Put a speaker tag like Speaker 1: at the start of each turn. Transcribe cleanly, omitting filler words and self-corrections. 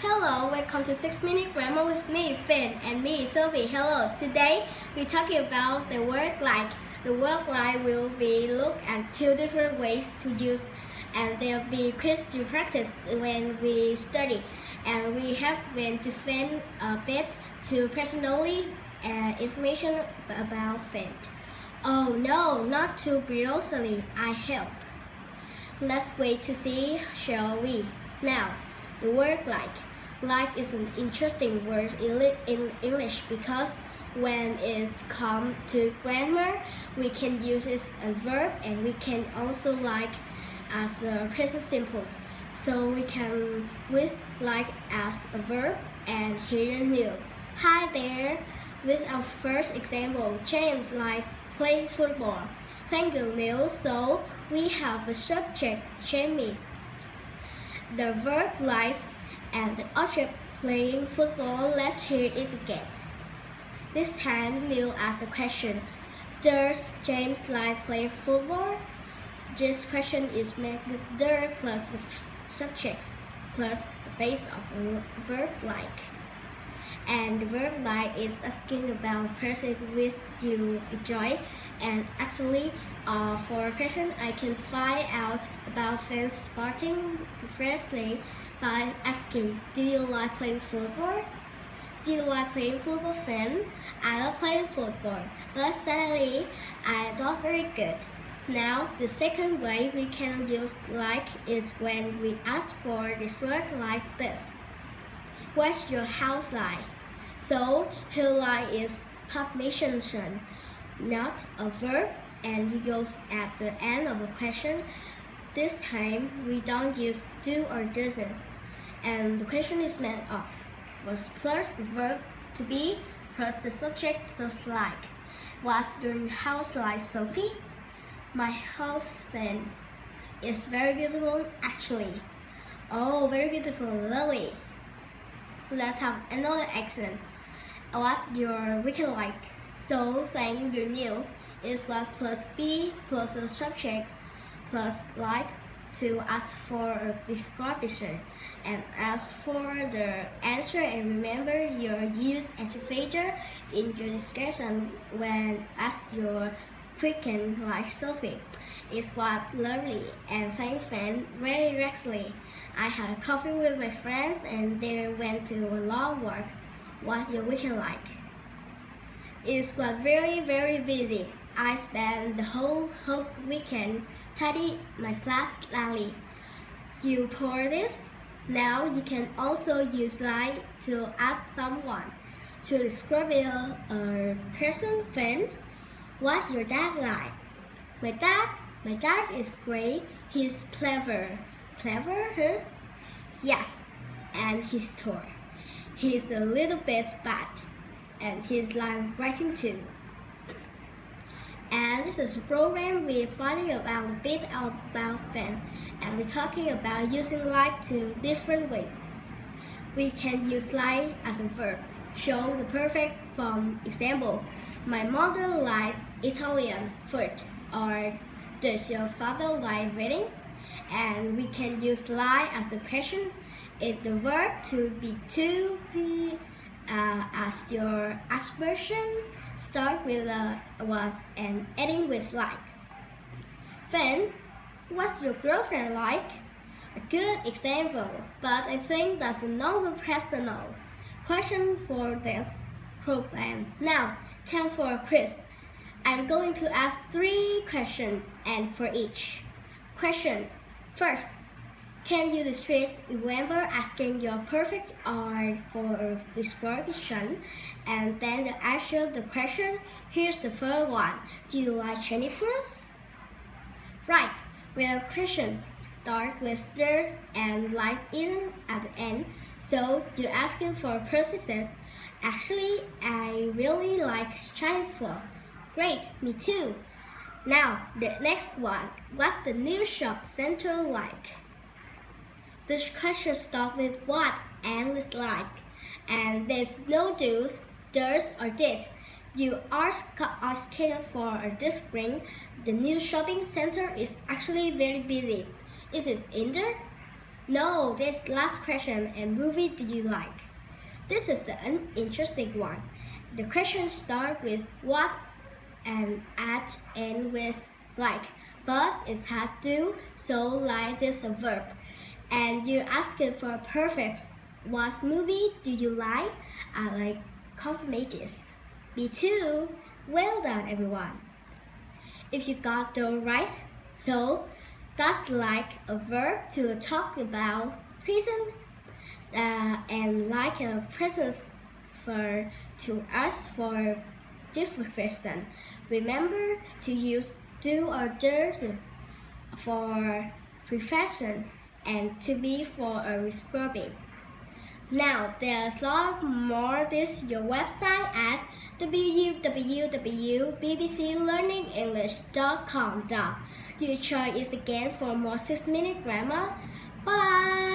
Speaker 1: Hello, welcome to 6-Minute Grammar with me, Finn, and me, Sophie. Hello, today we're talking about the word like. The word like will be looked at two different ways to use, and there'll be quiz to practice when we study. And we have been to Finn a bit to personally information about Finn. Oh no, not too brutally, I hope. Let's wait to see, shall we? Now, the word like. Like is an interesting word in English because when it's come to grammar, we can use it as a verb and we can also like as a present simple. So we can with like as a verb and here new. Hi there. With our first example, James likes playing football. Thank you, Neil. So we have the subject, Jamie. The verb likes and the object playing football. Let's hear it again. This time, Neil asks a question. Does James like playing football? This question is made with the plus the subjects plus the base of the verb like. And the verb like is asking about person with you enjoy. And actually, for a question, I can find out about fans sporting firstly by asking, do you like playing football? Do you like playing football, Finn? I love playing football, but sadly, I'm not very good. Now, the second way we can use like is when we ask for this word like this. What's your house like? So, here like is preposition, not a verb, and it goes at the end of a question. This time, we don't use do or doesn't, and the question is made of was plus the verb to be plus the subject plus like. What's your house like, Sophie? My house, Finn, is very beautiful actually. Oh, very beautiful, lovely. Let's have another accent. What your weekend like? So thank you, Neil, is what plus be plus the subject plus like to ask for a description and ask for the answer, and remember your use as a feature in your discussion when ask your quicken like Sophie. It's what lovely and thank Fan very recently. I had a coffee with my friends and they went to a long walk. What your weekend like? It's what very busy. I spent the whole weekend tidy my flat lately. You pour this? Now you can also use like to ask someone to describe a person friend. What's your dad like? My dad is great. He's clever. Clever, huh? Yes, and he's tall. He's a little bit bad, and he's like writing too. And this is a program we're finding about a bit about them, and we're talking about using like to different ways. We can use like as a verb. Show the perfect form. Example, my mother likes Italian food, or does your father like reading? And we can use like as a question. If the verb to be as your expression start with was and ending with like. Then, what's your girlfriend like? A good example, but I think that's another personal question for this program. Now, time for a quiz. I'm going to ask 3 questions and for each question. First, can you remember asking your perfect or for this question? And then the answer the question. Here's the first one. Do you like Jennifer's? Right. Well, question start with there's and like isn't at the end. So you're asking for processes. Actually, I really like Chinese food. Great, me too. Now, the next one. What's the new shop center like? This question starts with what and with like. And there's no do's, does, or did. You are asking for this spring. The new shopping center is actually very busy. Is it in there? No, this last question, and movie do you like? This is the interesting one. The question starts with what and end with like, but it's hard to, so like this a verb. And you're asking for a perfect. What movie do you like? I like comedies. Me too. Well done, everyone. If you got the right, so that's like a verb to talk about present and like a present for to us for different reason. Remember to use do or does for preposition and to be for a describing. Now there's a lot more. This your website at www.bbclearningenglish.com. You try it again for more 6-minute grammar. Bye.